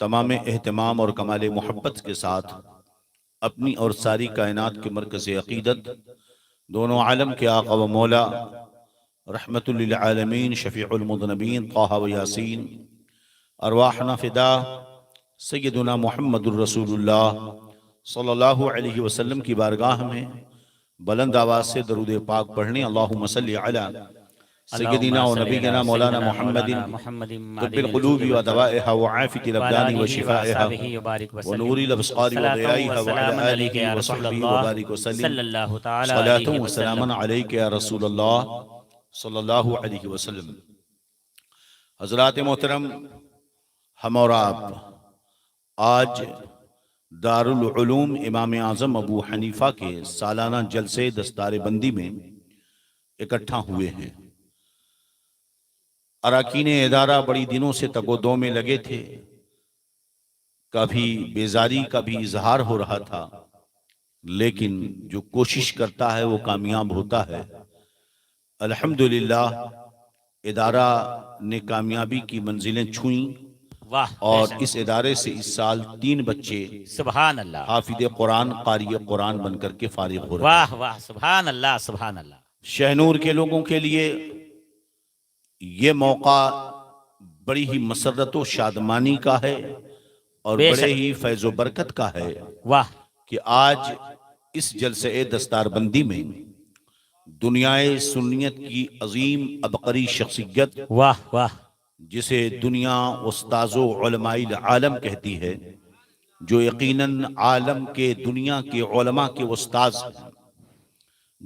تمام اہتمام اور کمال محبت کے ساتھ اپنی اور ساری کائنات کے مرکز عقیدت، دونوں عالم کے آقا و مولا، رحمت للعالمین، شفیع المذنبین، طٰہٰ و یاسین، ارواحنا فدا سیدنا محمد الرسول اللہ صلی اللہ علیہ وسلم کی بارگاہ میں بلند آواز سے درود پاک پڑھنے، اللہم صلی علی سیدنا و نبینا مولانا محمد طب القلوب و دوائها وعافیة الابدان و شفائها و نور الابصار و ضیائها وعلى آلہ و صحبہ وبارک وسلم صلاة و سلاما علیک یا رسول اللہ صلی اللہ علیہ وسلم۔ حضرات محترم، ہم اور آپ آج دارالعلوم امام اعظم ابو حنیفہ کے سالانہ جلسے دستار بندی میں اکٹھا ہوئے ہیں۔ اراکین ادارہ بڑی دنوں سے تگ و دو میں لگے تھے، کبھی بیزاری کا بھی اظہار ہو رہا تھا، لیکن جو کوشش کرتا ہے وہ کامیاب ہوتا ہے۔ الحمدللہ ادارہ نے کامیابی کی منزلیں چھوئیں، اور اس ادارے سے اس سال 3 بچے سبحان اللہ، حافظ قرآن، قاری قرآن بن کر کے فارغ ہو رہے ہیں۔ واہ واہ، سبحان اللہ سبحان اللہ۔ شہنور کے لوگوں کے لیے یہ موقع بڑی ہی مسرت و شادمانی کا ہے اور بڑے ہی فیض و برکت کا ہے واہ کہ آج اس جلسے دستار بندی میں دنیائے سنیت کی عظیم عبقری شخصیت، واہ واہ، جسے دنیا استاذ و علماء العالم کہتی ہے، جو یقیناً عالم کے دنیا کے علماء کے استاذ ہیں،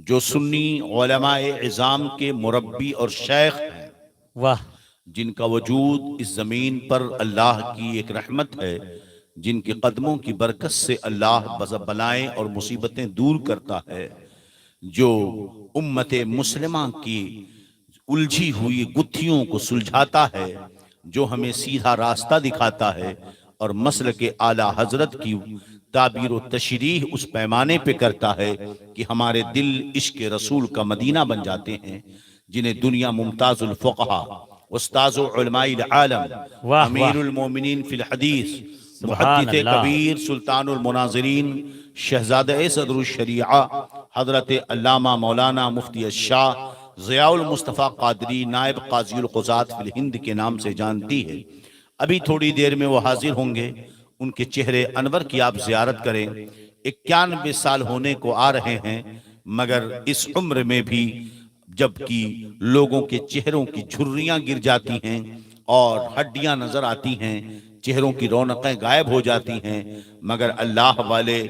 جو سنی علماء عظام کے مربی اور شیخ ہیں، واہ، جن کا وجود اس زمین پر اللہ کی ایک رحمت ہے، جن کے قدموں کی برکت سے اللہ بلائیں اور مصیبتیں دور کرتا ہے، جو امت مسلمہ کی الجھی ہوئی گتھیوں کو سلجھاتا ہے، جو ہمیں سیدھا راستہ دکھاتا ہے، اور مسلک اعلیٰ حضرت کی تعبیر و تشریح اس پیمانے پہ کرتا ہے کہ ہمارے دل عشق رسول کا مدینہ بن جاتے ہیں، جنہیں دنیا ممتاز الفقہا، استاذ و علماء العالم، امیر المومنین فی الحدیث، محدث کبیر، سلطان المناظرین، شہزادہ صدر الشریعہ، حضرت علامہ مولانا مفتی الشاہ ضیاء المصطفیٰ قادری، نائب قاضی القضات فی الہند کے نام سے جانتی ہے۔ ابھی تھوڑی دیر میں وہ حاضر ہوں گے، ان کے چہرے انور کی آپ زیارت کریں۔ 91 سال ہونے کو آ رہے ہیں، مگر اس عمر میں بھی جبکہ لوگوں کے چہروں کی جھریاں گر جاتی ہیں اور ہڈیاں نظر آتی ہیں، چہروں کی رونقیں غائب ہو جاتی ہیں، مگر اللہ والے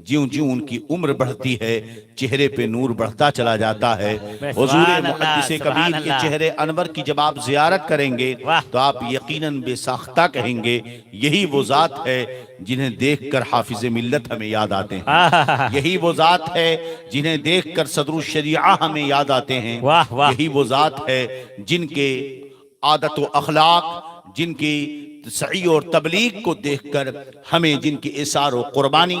جیوں جیوں ان کی عمر بڑھتی ہے، چہرے پہ نور بڑھتا چلا جاتا ہے۔ حضور محدث کبیر کے چہرے انور کی جب آپ زیارت کریں گے تو آپ یقیناً بے ساختہ کہیں گے، یہی وہ ذات ہے جنہیں دیکھ کر حافظ ملت ہمیں یاد آتے ہیں، یہی وہ ذات ہے جنہیں دیکھ کر صدر الشریعہ ہمیں یاد آتے ہیں، یہی وہ ذات ہے جن کے عادت و اخلاق، جن کی سعی اور تبلیغ کو دیکھ کر ہمیں، جن کی اثار و قربانی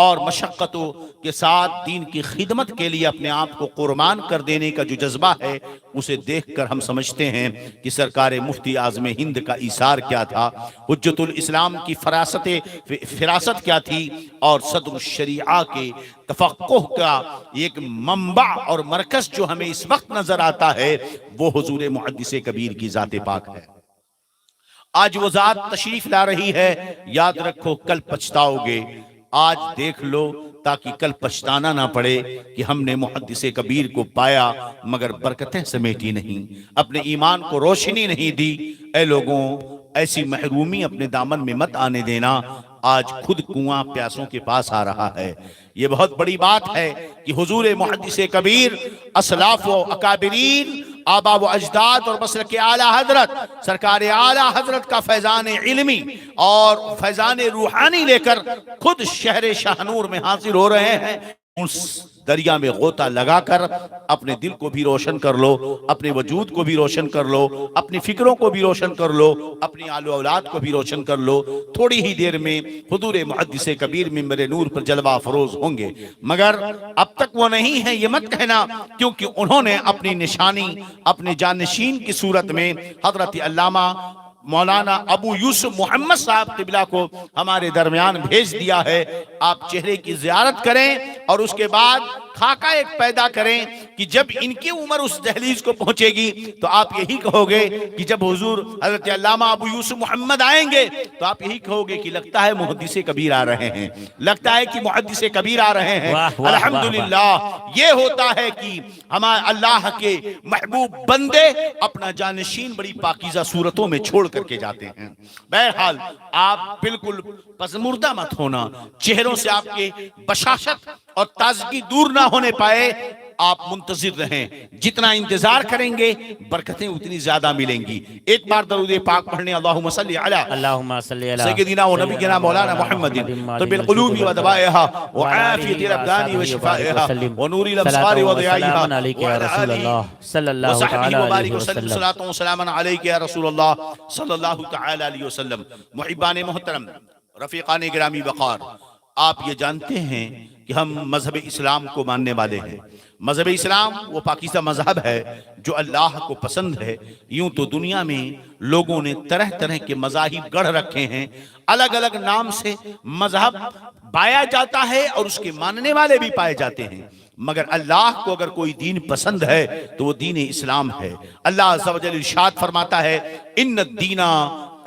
اور مشقتوں کے ساتھ دین کی خدمت کے لیے اپنے آپ کو قربان کر دینے کا جو جذبہ ہے، اسے دیکھ کر ہم سمجھتے ہیں کہ سرکار مفتی اعظم ہند کا ایثار کیا تھا، حجت الاسلام کی فراست کیا تھی، اور صدر الشریعہ کے تفقہ کا ایک منبع اور مرکز جو ہمیں اس وقت نظر آتا ہے، وہ حضور محدث کبیر کی ذات پاک ہے۔ آج وہ ذات تشریف لا رہی ہے، یاد رکھو کل پچھتاؤ گے، آج دیکھ لو تاکہ کل پچھتانا نہ پڑے کہ ہم نے محدث کبیر کو پایا مگر برکتیں سمیٹی نہیں، اپنے ایمان کو روشنی نہیں دی۔ اے لوگوں، ایسی محرومی اپنے دامن میں مت آنے دینا، آج خود کنواں پیاسوں کے پاس آ رہا ہے۔ یہ بہت بڑی بات ہے کہ حضور محدث کبیر، اسلاف و اکابرین، آبا و اجداد اور مسلک اعلیٰ حضرت، سرکار اعلیٰ حضرت کا فیضان علمی اور فیضان روحانی لے کر خود شہر شاہنور میں حاضر ہو رہے ہیں۔ اس دریا میں غوطہ لگا کر اپنے دل کو بھی روشن کر لو، اپنے وجود کو بھی روشن کر لو، اپنی فکروں کو بھی روشن کر لو، اپنی آل و اولاد کو بھی روشن کر لو۔ تھوڑی ہی دیر میں حضور محدث کبیر منبر نور پر جلوہ افروز ہوں گے، مگر اب تک وہ نہیں ہے یہ مت کہنا، کیونکہ انہوں نے اپنی نشانی اپنے جانشین کی صورت میں حضرت علامہ مولانا ابو یوسف محمد صاحب قبلہ کو ہمارے درمیان بھیج دیا ہے. آپ چہرے کی زیارت کریں اور اس کے بعد خاکہ ایک پیدا کریں کہ جب ان کی عمر اس دہلیز کو پہنچے گی تو آپ یہی کہو گے کہ جب حضور حضرت علامہ ابو یوسف محمد آئیں گے تو آپ یہی کہو گے کہ لگتا ہے محدث کبیر آ رہے ہیں، لگتا ہے کہ محدث کبیر آ رہے ہیں. الحمدللہ یہ ہوتا ہے کہ ہمارے اللہ کے محبوب بندے اپنا جانشین بڑی پاکیزہ صورتوں میں چھوڑ کر کے جاتے ہیں. بہرحال آپ بالکل پسمردہ مت ہونا، چہروں سے آپ کے بشاشت اور تازگی دور نہ ہونے پائے. آپ منتظر رہیں، جتنا انتظار کریں گے برکتیں اتنی زیادہ ملیں گی. ایک بار درود پاک پڑھنے اللہم صلی علی سیدنا و نبینا مولانا محمد طب القلوب و دوائها وعافیت الابدان و شفائها و نور الابصار و ضیائها وعلى آلہ وصحبہ وبارک وسلم. صلاۃ و سلام علیک یا رسول اللہ صلی اللہ تعالی علیہ وسلم. محبان محترم، رفیقان گرامی وقار، آپ یہ جانتے ہیں کہ ہم مذہب اسلام کو ماننے والے ہیں. مذہب اسلام وہ پاکیزہ مذہب ہے جو اللہ کو پسند ہے. یوں تو دنیا میں لوگوں نے طرح طرح کے مذاہب گڑھ رکھے ہیں، الگ الگ نام سے مذہب پایا جاتا ہے اور اس کے ماننے والے بھی پائے جاتے ہیں، مگر اللہ کو اگر کوئی دین پسند ہے تو وہ دین اسلام ہے. اللہ عز و جل ارشاد فرماتا ہے ان الدین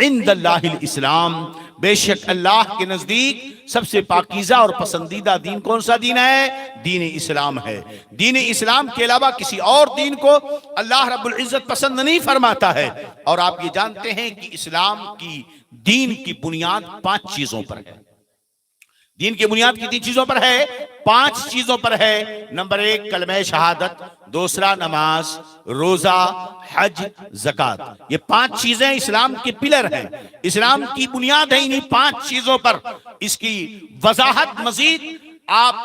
عند اللہ الاسلام، بے شک اللہ کے نزدیک سب سے پاکیزہ اور پسندیدہ دین کون سا دین ہے؟ دین اسلام ہے. دین اسلام کے علاوہ کسی اور دین کو اللہ رب العزت پسند نہیں فرماتا ہے. اور آپ یہ جانتے ہیں کہ اسلام کی دین کی بنیاد 5 چیزوں پر ہے. دین کی بنیاد کتنی چیزوں پر ہے؟ 5 چیزوں پر ہے. نمبر 1 کلمہ شہادت، دوسرا نماز، روزہ، حج، زکوٰۃ. یہ 5 چیزیں اسلام کے پلر ہیں، اسلام کی بنیاد ہے انہی 5 چیزوں پر. اس کی وضاحت مزید آپ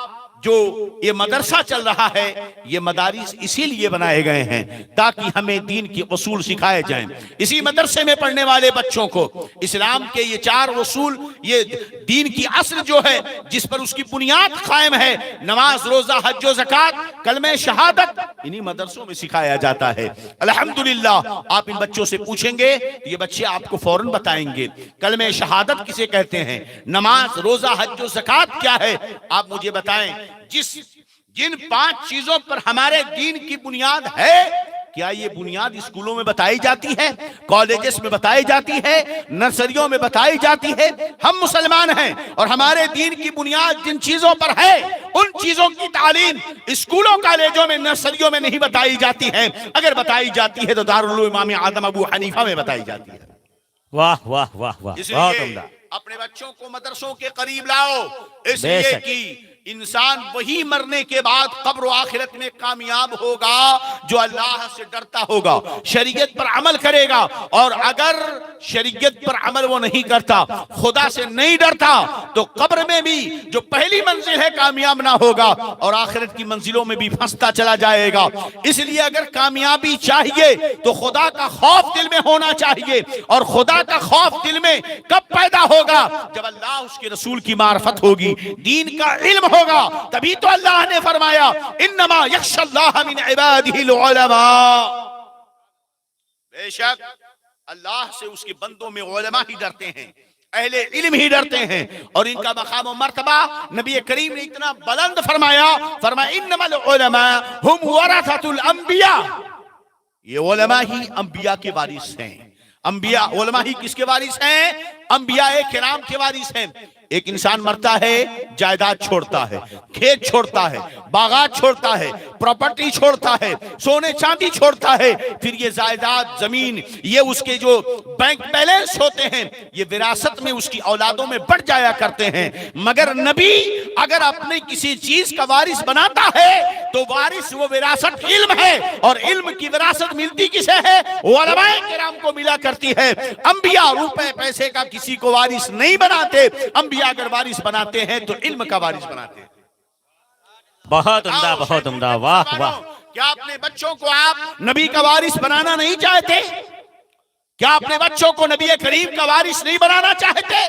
جو یہ مدرسہ چل رہا ہے، یہ مدارس اسی لیے بنائے گئے ہیں تاکہ ہمیں دین کی اصول سکھائے جائیں. اسی مدرسے میں پڑھنے والے بچوں کو اسلام کے یہ 4 اصول، یہ دین کی اصل جو ہے جس پر اس کی بنیاد قائم ہے، نماز، روزہ، حج و زکوٰۃ، کلمہ شہادت، انہی مدرسوں میں سکھایا جاتا ہے. الحمدللہ آپ ان بچوں سے پوچھیں گے یہ بچے آپ کو فوراً بتائیں گے کلمہ شہادت کسے کہتے ہیں، نماز، روزہ، حج و زکوٰۃ کیا ہے. آپ مجھے بتائیں جن 5 چیزوں پر ہمارے دین کی بنیاد ہے، کیا یہ بنیاد اسکولوں میں بتائی جاتی ہے، کالجز میں بتائی جاتی ہے، نرسریوں میں بتائی جاتی ہے؟ ہم مسلمان ہیں اور ہمارے دین کی بنیاد جن چیزوں پر ہے ان چیزوں کی تعلیم اسکولوں، کالجوں میں، نرسریوں میں نہیں بتائی جاتی ہے. اگر بتائی جاتی ہے تو دارالعلوم امام اعظم ابو حنیفہ میں بتائی جاتی ہے. واہ واہ واہ واہ، اس بہت لیے عمدہ. اپنے بچوں کو مدرسوں کے قریب لاؤ، اس لیے کہ انسان وہی مرنے کے بعد قبر و آخرت میں کامیاب ہوگا جو اللہ سے ڈرتا ہوگا، شریعت پر عمل کرے گا. اور اگر شریعت پر عمل وہ نہیں کرتا، خدا سے نہیں ڈرتا، تو قبر میں بھی جو پہلی منزل ہے کامیاب نہ ہوگا اور آخرت کی منزلوں میں بھی پھنستا چلا جائے گا. اس لیے اگر کامیابی چاہیے تو خدا کا خوف دل میں ہونا چاہیے. اور خدا کا خوف دل میں کب پیدا ہوگا؟ جب اللہ اس کے رسول کی معرفت ہوگی، دین کا علم ہوگا. تبھی تو اللہ نے فرمایا انما یخشی اللہ من عبادہ العلماء، بے شک اللہ سے اس کے بندوں میں علماء ہی ڈرتے ہیں، اہل علم ہی ڈرتے ہیں. اور ان کا مقام و مرتبہ نبی کریم نے اتنا بلند فرمایا انما العلماء هم ورثۃ الانبیاء، یہ علماء ہی انبیاء کے وارث ہیں. انبیاء علماء ہی کس کے وارث ہیں؟ انبیاء کرام کے وارث ہیں. ایک انسان مرتا ہے، جائیداد چھوڑتا ہے، کھیت چھوڑتا ہے، باغات چھوڑتا ہے، پراپرٹی چھوڑتا ہے، سونے چاندی چھوڑتا ہے. پھر یہ جائیداد، زمین، یہ اس کے جو بینک بیلنس ہوتے ہیں، یہ وراثت میں اس کی اولادوں میں بڑھ جایا کرتے ہیں. مگر نبی اگر اپنے کسی چیز کا وارث بناتا ہے تو وارث وہ وراثت علم ہے. اور علم کی وراثت ملتی کسے ہے؟ علماء کرام کو ملا کرتی ہے. انبیاء روپے پیسے کا کسی کو وارث نہیں بناتے. انبیاء اگر وارث بناتے ہیں تو علم کا وارث بناتے ہیں. بہت عمدہ، بہت عمدہ. واہ واہ. کیا اپنے بچوں کو آپ نبی کا وارث بنانا نہیں چاہتے؟ کیا اپنے بچوں کو نبی کریم کا وارث نہیں بنانا چاہتے؟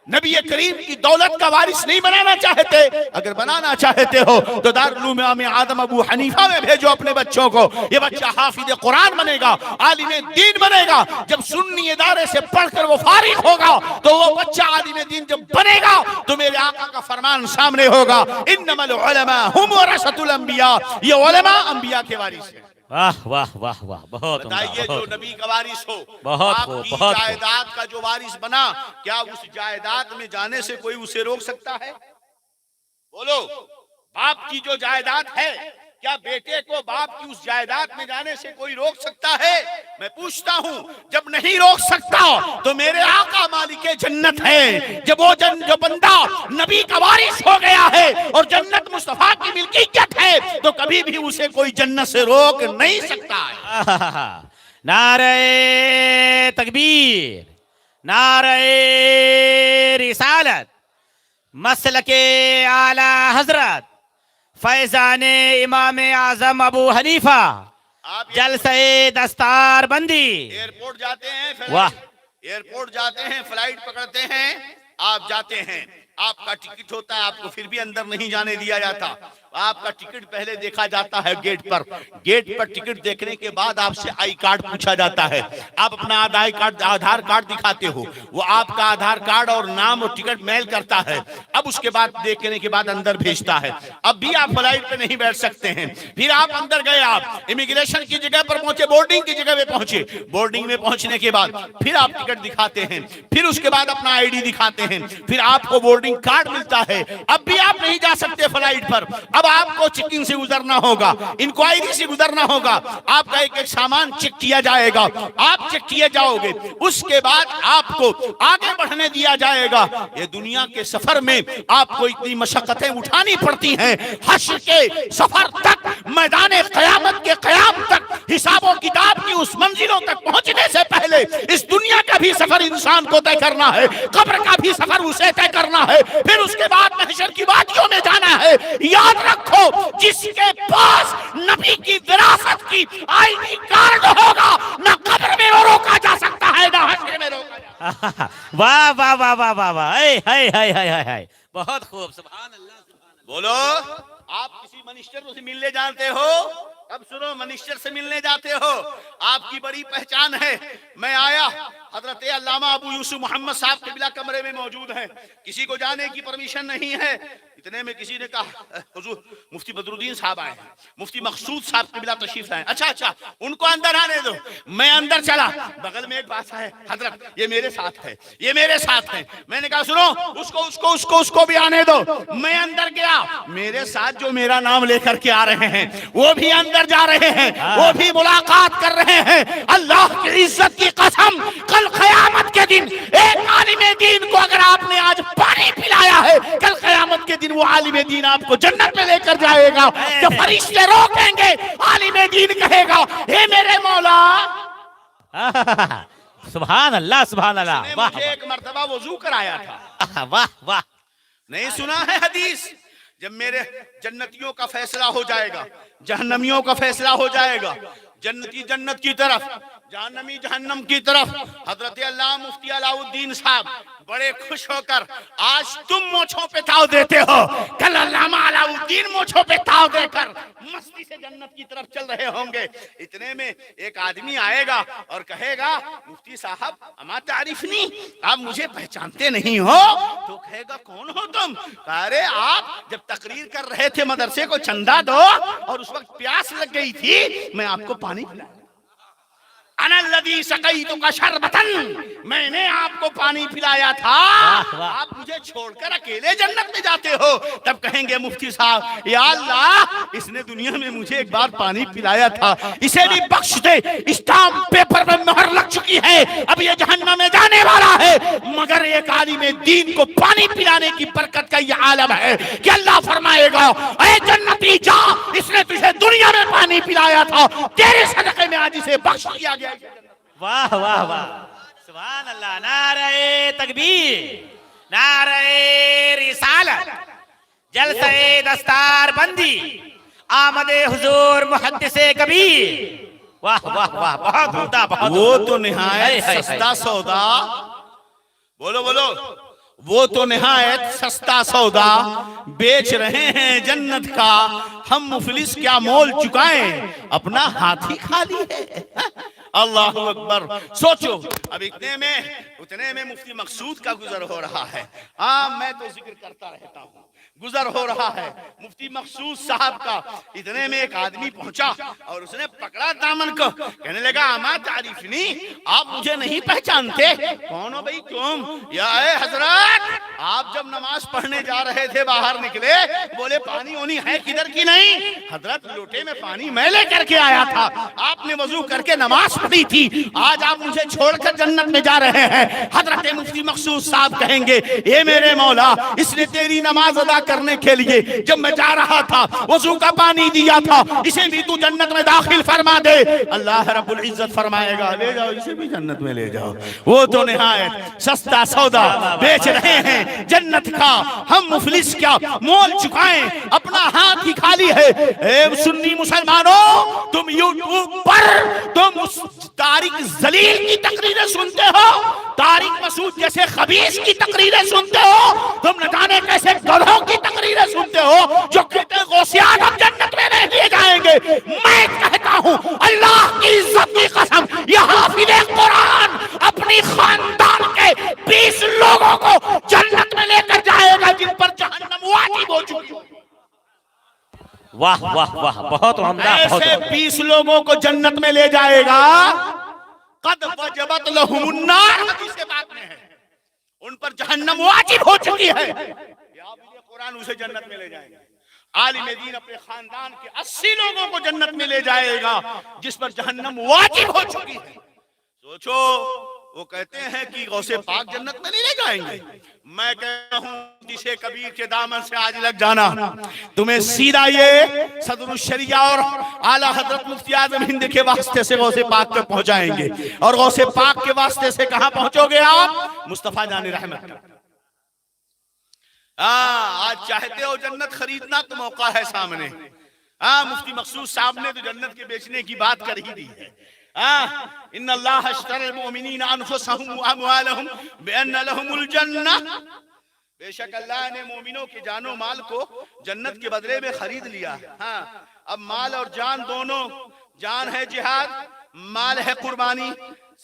نبی کریم کی دولت کا وارث نہیں بنانا چاہتے؟ اگر بنانا چاہتے ہو تو دارالعلوم امام اعظم ابو حنیفہ میں بھیجو اپنے بچوں کو. یہ بچہ حافظ قرآن بنے گا، عالم دین بنے گا. جب سنی ادارے سے پڑھ کر وہ فارغ ہوگا تو وہ بچہ عالم دین جب بنے گا تو میرے آقا کا فرمان سامنے ہوگا، انما العلماء هم ورثۃ الانبیاء. یہ علماء انبیاء کے وارث ہیں. واہ واہ واہ واہ، بہت عمدہ، بتائیے جو بہت نبی کا وارث ہو، بہت آپ خوب، کی بہت خوب. جائیداد کا جو وارث بنا، کیا اس جائیداد میں جانے سے کوئی اسے روک سکتا ہے؟ بولو. باپ کی جو جائیداد ہے، کیا بیٹے کو باپ کی اس جائیداد میں جانے سے کوئی روک سکتا ہے؟ میں پوچھتا ہوں، جب نہیں روک سکتا تو میرے آقا مالک جنت ہے. جب وہ جو بندہ نبی کا وارث ہو گیا ہے اور جنت مصطفیٰ کی ملکیت ہے تو کبھی بھی اسے کوئی جنت سے روک نہیں سکتا ہے. نعرہ تکبیر، نعرہ رسالت، مسلک اعلی حضرت فیضان امام اعظم ابو حنیفہ، آپ جلسہ دستار بندی. ایئرپورٹ جاتے ہیں، واہ. ایئرپورٹ جاتے ہیں، فلائٹ پکڑتے ہیں، آپ جاتے ہیں، آپ کا ٹکٹ ہوتا ہے، آپ کو پھر بھی اندر نہیں جانے دیا جاتا. آپ کا ٹکٹ پہلے دیکھا جاتا ہے گیٹ پر. گیٹ پر ٹکٹ دیکھنے کے بعد آپ سے آئی کارڈ پوچھا جاتا ہے. آپ اپنا آدھار کارڈ دکھاتے ہو، وہ آپ کا آدھار کارڈ اور نام اور ٹکٹ میل کرتا ہے. اب اس کے بعد دیکھنے کے بعد اندر بھیجتا ہے. اب بھی آپ فلائٹ پہ نہیں بیٹھ سکتے ہیں. پھر آپ اندر گئے، آپ امیگریشن کی جگہ پر پہنچے، بورڈنگ کی جگہ پہ پہنچے. بورڈنگ میں پہنچنے کے بعد پھر آپ ٹکٹ دکھاتے ہیں، پھر اس کے بعد اپنا آئی ڈی دکھاتے ہیں، پھر آپ کو بورڈنگ کارڈ ملتا ہے. اب بھی آپ نہیں جا سکتے فلائٹ پر. اب آپ کو چیکنگ سے گزرنا ہوگا، انکوائری سے گزرنا ہوگا. آپ کا ایک ایک سامان چیک کیا جائے گا، آپ چیک کیے جاؤ گے. اس کے بعد آپ کو آگے بڑھنے دیا جائے گا. یہ دنیا کے سفر میں آپ کو اتنی مشقتیں اٹھانی پڑتی ہیں. حشر کے سفر تک، میدان قیامت کے قیام تک، حساب و کتاب کی اس منزلوں تک پہنچنے سے پہلے اس دنیا کا بھی سفر انسان کو طے کرنا ہے، قبر کا بھی سفر اسے طے کرنا ہے، پھر اس کے بعد محشر کی وادیوں میں جانا ہے. یاد رکھو، جس کے پاس نبی کی وراثت کی آئی ڈی کارڈ ہوگا، نہ قبر میں وہ روکا جا سکتا ہے، نہ حشر میں روکا جا سکتا ہے. واہ واہ واہ واہ واہ واہ، ہائے ہائے ہائے ہائے، بہت خوب. سبحان اللہ، سبحان اللہ. بولو. آپ کسی منسٹر سے ملنے جانتے ہو؟ اب سنو، منسٹر سے ملنے جاتے ہو، آپ کی بڑی پہچان ہے. میں آیا، حضرت علامہ ابو یوسف محمد صاحب قبلہ کمرے میں موجود ہیں، کسی کو جانے کی پرمیشن نہیں ہے. اتنے میں کسی نے کہا حضور مفتی بدر الدین صاحب آئے ہیں، مفتی مقصود صاحب قبلہ تشریف لائیں. اچھا ان کو اندر آنے دو. میں اندر چلا، بغل میں ایک بات ہے، حضرت یہ میرے ساتھ ہے، یہ میرے ساتھ ہے. میں نے کہا سنو، اس کو بھی آنے دو. میں اندر گیا، میرے ساتھ جو میرا نام لے کر کے آ رہے ہیں وہ بھی اندر جا رہے ہیں، وہ بھی ملاقات کر رہے ہیں. اللہ کی عزت کی قسم، کل قیامت کے دن ایک عالم دین کو اگر آپ نے آج پانی پلایا ہے، کل قیامت کے دن وہ عالم دین آپ کو جنت میں لے کر جائے گا. جب فرشتے روکیں گے، عالم دین کہے گا اے میرے مولا. سبحان اللہ، سبحان اللہ. واہ مجھے ایک مرتبہ وضو کرایا تھا. واہ واہ. نہیں سنا ہے حدیث؟ جب میرے جنتیوں کا فیصلہ ہو جائے گا، جہنمیوں کا فیصلہ ہو جائے گا، جنتی جنت کی طرف، جہنمی جہنم کی طرف، حضرت علامہ مفتی علاء الدین صاحب بڑے خوش ہو کر، آج تم مونچھوں پہ تاؤ دیتے ہو، کل علامہ علاء الدین مونچھوں پہ تاؤ دے کر مستی سے جنت کی طرف چل رہے ہوں گے. اتنے میں ایک آدمی آئے گا اور کہے گا مفتی صاحب اما تعریفنی، آپ مجھے پہچانتے نہیں ہو؟ تو کہے گا کون ہو تم؟ ارے آپ جب تقریر کر رہے تھے مدرسے کو چندہ دو اور اس وقت پیاس لگ گئی تھی، میں آپ کو پانی پلایا. انا الذی سقیتک شربۃ، میں نے آپ کو پانی پلایا تھا، آپ مجھے چھوڑ کر اکیلے جنت میں جاتے ہو. تب کہیں گے مفتی صاحب یا اللہ، اس نے دنیا میں مجھے ایک بار پانی پلایا تھا، اسے بھی بخش دے. اسٹامپ پیپر میں مہر لگ چکی ہے، اب یہ جہنم میں جانے والا ہے. مگر ایک عالم دین کو پانی پلانے کی برکت کا یہ عالم ہے کہ اللہ فرمائے گا اے جنتی جا، اس نے تجھے دنیا میں پانی پلایا تھا، تیرے صدقے میں آج اسے بخش دیا گیا. واہ واہ واہ، سبحان اللہ. نعرہ تکبیر، نعرہ رسالت، جلسہ دستار بندی، آمد حضور محدث کبیر. واہ واہ واہ، بہت عمدہ، بہت. وہ تو نہایت سستا سودا. بولو بولو. وہ تو نہایت سستا سودا بیچ رہے ہیں جنت کا، ہم مفلس کیا مول چکائیں، اپنا ہاتھ ہی خالی ہے۔ اللہ اکبر۔ سوچو اب اتنے میں مفتی مقصود کا گزر ہو رہا ہے۔ میں تو ذکر کرتا رہتا ہوں، گزر ہو رہا ہے مفتی مقصود صاحب کا۔ اتنے میں ایک آدمی پہنچا اور اس نے پکڑا دامن کو، کہنے لگا اما تعریفنی، آپ مجھے نہیں پہچانتے؟ کون ہو بھئی تم؟ یا اے حضرت، آپ جب نماز پڑھنے جا رہے تھے باہر نکلے، بولے پانی ہونی ہے کدھر کی نہیں؟ حضرت لوٹے میں پانی میں لے کر کے آیا تھا، آپ نے وضو کر کے نماز پڑھی تھی، آج آپ مجھے چھوڑ کر جنت میں جا رہے ہیں۔ حضرت مفتی مقصود صاحب کہیں گے اے میرے مولا، اس نے تیری نماز ادا کرنے کے لیے جب میں جا رہا تھا وضو کا پانی دیا تھا، اسے بھی تو جنت میں داخل فرما دے۔ اللہ رب العزت فرمائے گا لے جاؤ اسے بھی جنت میں لے جاؤ، وہ تو نہایت سستا سودا بیچ رہے ہیں جنت کا، ہم مفلس کیا مول چکائیں، اپنا ہاتھ ہی خالی ہے۔ اے سنی مسلمانوں، تم یوٹیوب پر تم اس طارق ذلیل کی تقریریں سنتے ہو، طارق مسعود جیسے خبیث کی تقریریں سنتے ہو، تم نہ جانے کیسے گدھوں کی تقریریں سنتے ہو جو کہتے ہیں غوثیان ہم جنت میں نہیں لیے جائیں گے۔ میں کہتا ہوں اللہ کی عزت کی قسم، یہ حافظ قرآن اپنی خاندان کے 20 لوگوں کو جنت میں لے کر جائے گا جن پر جہنم واجب ہو چکی ہے۔ واہ واہ واہ، بہت عمدہ، بہت ایسے 20 لوگوں کو جنت میں لے جائے گا، قد وجبت لہم النار، حدیث پاک میں ہے، ان پر جہنم واجب ہو چکی ہے، یہ قرآن اسے جنت میں لے جائے گا۔ عالم دین اپنے خاندان کے 80 لوگوں کو جنت میں لے جائے گا جس پر جہنم واجب ہو چکی ہے۔ سوچو، وہ کہتے ہیں کہ غوث پاک جنت میں نہیں لے جائیں گے، میں کہتا ہوں جسے کبیر کے دامن سے آج لگ جانا، تمہیں سیدھا یہ صدر الشریعہ اور اعلیٰ حضرت مفتی اعظم ہند کے واسطے سے غوث پاک پہ پہنچائیں گے، اور غوث پاک کے واسطے سے کہاں پہنچو گے آپ؟ مصطفیٰ جان رحمت۔ آج چاہتے ہو جنت خریدنا تو موقع ہے سامنے۔ مفتی مقصود صاحب نے تو جنت کے بیچنے کی بات کر ہی دی ہے۔ ان اللہ اشتری المؤمنین انفسهم واموالهم بان لهم الجنہ، بے شک اللہ نے مومنوں کے جان و مال کو جنت کے بدلے میں خرید لیا۔ اب مال اور جان دونوں، جان ہے جہاد، مال ہے قربانی،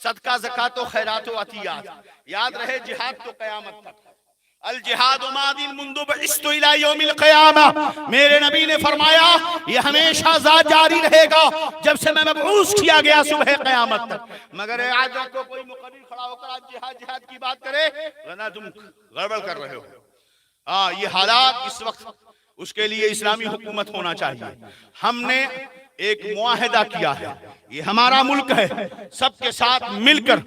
صدقہ زکوٰۃ و خیرات و عطیات۔ یاد رہے جہاد تو قیامت تک، الجہاد ماض منذ بعثت الی یوم القیامہ، میرے نبی نے فرمایا یہ ہمیشہ ذات جاری رہے گا جب سے میں مبعوث کیا گیا صبح قیامت تک۔ مگر آج کو کوئی مقرر کھڑا ہو کر آج جہاد کی بات کرے ورنہ تم گڑبڑ کر رہے ہو۔ یہ حالات اس وقت، اس کے لیے اسلامی حکومت ہونا چاہیے۔ ہم نے ایک معاہدہ کیا ہے، یہ ہمارا ملک ہے، سب کے ساتھ مل کر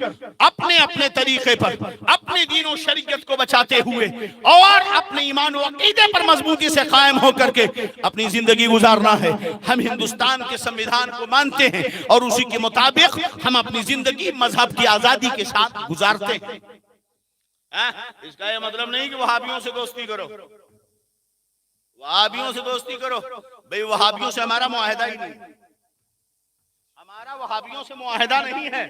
اپنے اپنے طریقے پر اپنے دین و شریعت کو بچاتے ہوئے اور اپنے ایمان و عقیدے پر مضبوطی سے قائم ہو کر کے اپنی زندگی گزارنا ہے۔ ہم ہندوستان کے سمویدھان کو مانتے ہیں اور اسی کے مطابق ہم اپنی زندگی مذہب کی آزادی کے ساتھ گزارتے ہیں۔ اس کا یہ مطلب نہیں کہ وہابیوں سے دوستی کرو، وہابیوں سے دوستی کرو، بھئی وہابیوں سے ہمارا معاہدہ ہی نہیں، ہمارا وہابیوں سے معاہدہ نہیں ہے۔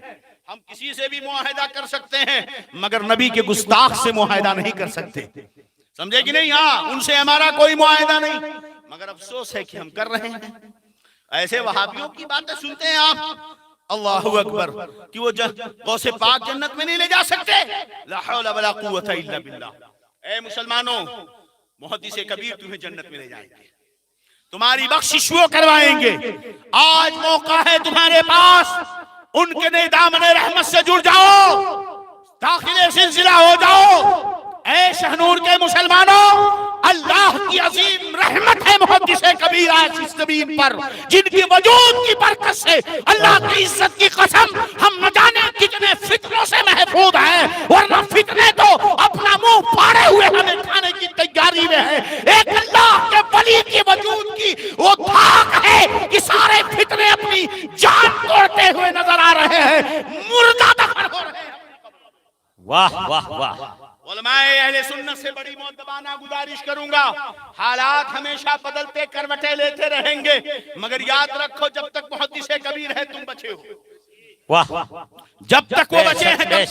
ہم کسی سے بھی معاہدہ کر سکتے ہیں مگر نبی کے گستاخ سے معاہدہ نہیں کر سکتے، سمجھے کہ نہیں؟ ان سے ہمارا کوئی معاہدہ نہیں، مگر افسوس ہے کہ ہم کر رہے ہیں۔ ایسے وہابیوں کی باتیں سنتے ہیں آپ، اللہ اکبر، کہ وہ غوث پاک جنت میں نہیں لے جا سکتے، لا حول ولا قوت الا باللہ۔ اے مسلمانوں، محدث کبیر تمہیں جنت میں لے جائیں گے، تمہاری بخشش وہ کروائیں گے۔ آج موقع ہے تمہارے پاس، ان کے دامن رحمت سے جڑ جاؤ، داخل سلسلہ ہو جاؤ۔ اے شہنور کے مسلمانوں، اللہ کی عظیم رحمت ہے محدث کبیر آج اس زمین پر، جن کی وجود کی برکت سے اللہ کی عزت کی قسم ہم نہ جانے کتنے فتنوں سے محفوظ ہیں، ورنہ فتنے تو اپنا منہ پھاڑے ہوئے ہمیں کھانے کی تیاری میں ہے۔ ایک اللہ کے ولی کی وجود کی وہ دھاک ہے کہ سارے فتنے اپنی جان توڑتے ہوئے نظر آ رہے ہیں، مردہ دفن ہو رہے ہیں۔ واہ واہ واہ۔ علماء اہل سنت سے بڑی مؤدبانہ گزارش کروں گا، حالات ہمیشہ بدلتے کروٹیں لیتے رہیں گے، مگر یاد رکھو جب تک محدث کبیر ہے تم بچے ہو، واہ، جب تک وہ بچے ہیں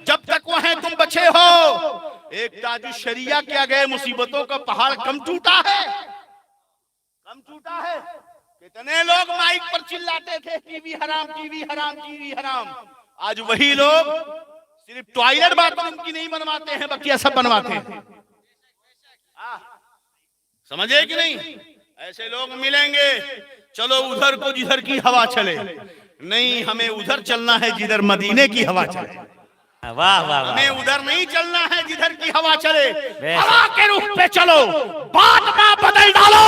جب تک وہ ہیں تم بچے ہو۔ ایک تاج الشریعہ کیا گئے مصیبتوں کا پہاڑ کم ٹوٹا ہے؟ کم ٹوٹا ہے؟ کتنے لوگ مائک پر چلاتے تھے ٹی وی حرام، ٹی وی حرام، ٹی وی حرام، آج وہی لوگ صرف ٹوائلٹ باتھ روم کی نہیں بنواتے ہیں، بقیہ سب بنواتے ہیں۔ سمجھے کہ نہیں؟ ایسے لوگ ملیں گے، چلو ادھر کو جدھر کی ہوا چلے، نہیں ہمیں ادھر چلنا ہے جدھر مدینے کی ہوا چلے، واہ واہ ہمیں واہ، ادھر نہیں چلنا ہے جدھر کی ہوا چلے، بے ہوا شک۔ کے رخ پہ چلو، بات نہ بدل ڈالو،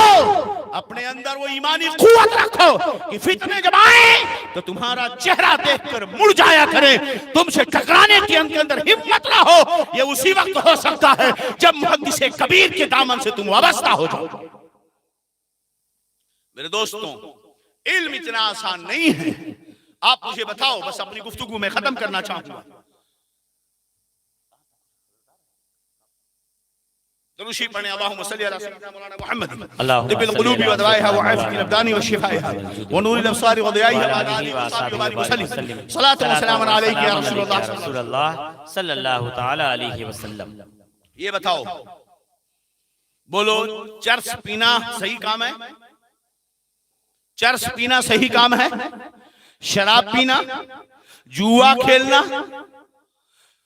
اپنے اندر وہ ایمانی قوت رکھو کہ فتنے جب آئیں تو تمہارا چہرہ دیکھ کر مڑ جایا کرے، تم سے ٹکرانے کی ان کے اندر ہمت نہ ہو۔ یہ اسی وقت ہو سکتا ہے جب محدث کبیر کے دامن سے تم وابستہ ہو جاؤ۔ میرے دوستوں، علم اتنا آسان نہیں ہے۔ آپ مجھے بتاؤ، بس اپنی گفتگو میں ختم کرنا چاہوں گا، دروشی پڑھنے، اللہم صلی علی سیدنا مولانا محمد طب القلوب ودوائها وعافیة الابدان وشفائها ونور الابصار وضیائها وعلى آلہ وصحبہ وبارک وسلم، صلاۃ وسلام علیک یا رسول اللہ صلی رسول اللہ صلی اللہ تعالی علیہ وسلم۔ یہ بتاؤ، بولو چرس پینا صحیح کام ہے؟ چرس پینا صحیح کام ہے؟ شراب پینا، جوا کھیلنا،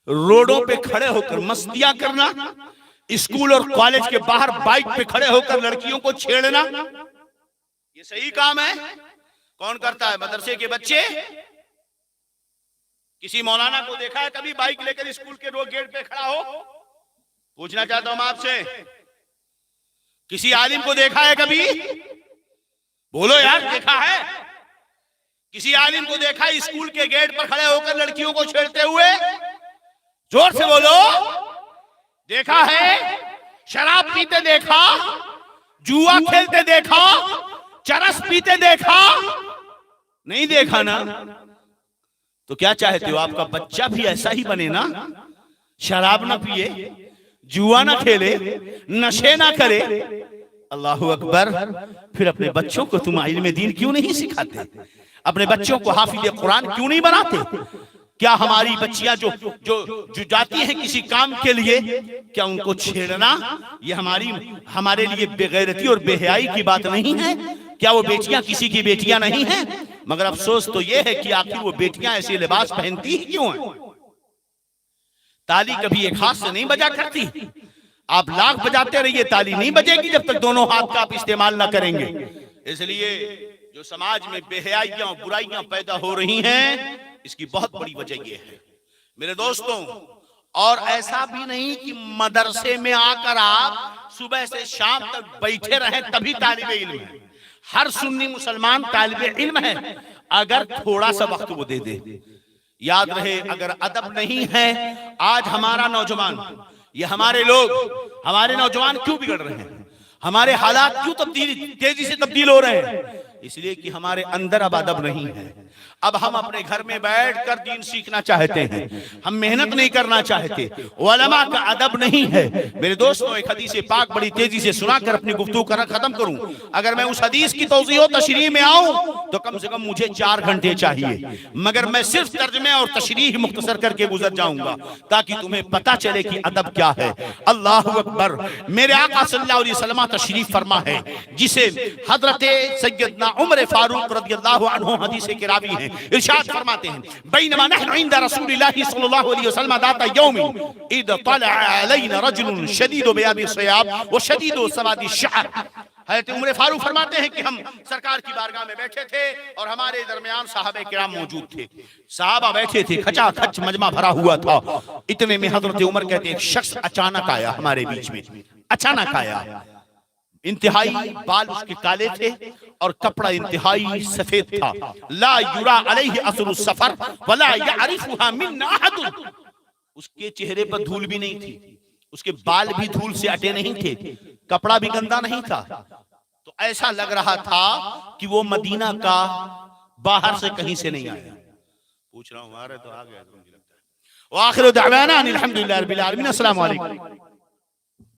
روڈوں پہ کھڑے ہو کر مستیاں کرنا، اسکول اور کالج کے باہر بائک پہ کھڑے ہو کر لڑکیوں کو چھیڑنا، یہ صحیح کام ہے؟ کون کرتا ہے؟ مدرسے کے بچے؟ کسی مولانا کو دیکھا ہے کبھی بائک لے کر اسکول کے گیٹ پہ کھڑا ہو؟ پوچھنا چاہتا ہوں آپ سے، کسی عالم کو دیکھا ہے کبھی؟ بولو یار، دیکھا ہے؟ کسی عالم کو دیکھا ہے اسکول کے گیٹ پر کھڑے ہو کر لڑکیوں کو چھیڑتے ہوئے؟ زور سے بولو، دیکھا ہے؟ شراب پیتے دیکھا؟ جوا کھیلتے دیکھا؟ چرس پیتے دیکھا؟ نہیں دیکھا نا؟ تو کیا چاہتے ہو آپ کا بچہ بھی ایسا ہی بنے نا؟ شراب نہ پیے، جوا نہ کھیلے، نشے نہ کرے؟ اللہ اکبر۔ پھر اپنے بچوں کو تم علم دین کیوں نہیں سکھاتے؟ اپنے بچوں کو حافظ قرآن کیوں نہیں بناتے؟ کیا ہماری بچیاں جو جاتی ہیں کسی کام کے لیے، کیا ان کو چھیڑنا یہ ہمارے لیے بے غیرتی اور بے حیائی کی بات نہیں ہے؟ کیا وہ بیٹیاں کسی کی بیٹیاں نہیں ہیں؟ مگر افسوس تو یہ ہے کہ آخر وہ بیٹیاں ایسے لباس پہنتی ہی کیوں ہیں؟ تالی کبھی ایک ہاتھ سے نہیں بجا کرتی، آپ لاکھ بجاتے رہیے، تالی نہیں بجے گی جب تک دونوں ہاتھ کا آپ استعمال نہ کریں گے۔ اس لیے جو سماج میں بے حیائیاں اور برائیاں پیدا ہو رہی ہیں، اس کی بہت بڑی وجہ یہ ہے میرے دوستوں۔ اور ایسا بھی نہیں کہ مدرسے میں آ کر آپ صبح سے شام تک بیٹھے رہیں تبھی طالب علم ہے۔ ہر سنی مسلمان طالب علم ہے، اگر تھوڑا سا وقت وہ دے دے۔ یاد رہے، اگر ادب نہیں ہے، آج ہمارا نوجوان، یہ ہمارے لوگ، ہمارے نوجوان کیوں بگڑ رہے ہیں؟ ہمارے حالات کیوں تیزی سے تبدیل ہو رہے ہیں؟ اس لیے کہ ہمارے اندر اب ادب نہیں ہے۔ اب ہم اپنے گھر میں بیٹھ کر دین سیکھنا چاہتے ہیں، ہم محنت نہیں کرنا چاہتے، علماء کا ادب نہیں ہے۔ میرے دوستوں، ایک حدیث پاک بڑی تیزی سے سنا کر اپنی گفتگو ختم کروں۔ اگر میں اس حدیث کی توضیح و تشریح میں آؤں تو کم سے کم مجھے 4 گھنٹے چاہیے، مگر میں صرف ترجمے اور تشریح مختصر کر کے گزر جاؤں گا تاکہ تمہیں پتہ چلے کہ ادب کیا ہے۔ اللہ اکبر۔ میرے آقا صلی اللہ علیہ وسلم تشریف فرما ہے، جسے حضرت سیدنا عمر فاروق رضی اللہ عنہ حدیث کے راوی ہیں، ارشاد فرماتے ہیں، بینما نحن عند رسول اللہ صلی اللہ علیہ وسلم ذات یوم اذ طلع علینا رجل شدید بیاض الثیاب وشدید سواد الشعر۔ حضرت عمر فاروق فرماتے ہیں کہ ہم سرکار کی بارگاہ میں بیٹھے تھے اور ہمارے درمیان صحابہ کرام موجود تھے، صحابہ بیٹھے تھے، کھچا کھچ مجمع بھرا ہوا تھا۔ اتنے میں حضرت عمر کہتے ہیں ایک شخص اچانک آیا ہمارے بیچ میں، اچانک آیا، انتہائی بال اس کے کالے تھے اور کپڑا انتہائی سفید تھا، لا یرا علیہ اثر السفر ولا یعرفها منا احد۔ اس کے چہرے پر دھول بھی نہیں تھی، اس کے بال بھی دھول سے اٹے نہیں تھے، کپڑا بھی گندا نہیں تھا، تو ایسا لگ رہا تھا کہ وہ مدینہ کا باہر سے کہیں سے نہیں آیا۔ پوچھ رہا ہوں، ہمارے تو آ گیا، وآخر دعوانا الحمدللہ رب العالمین، السلام علیکم۔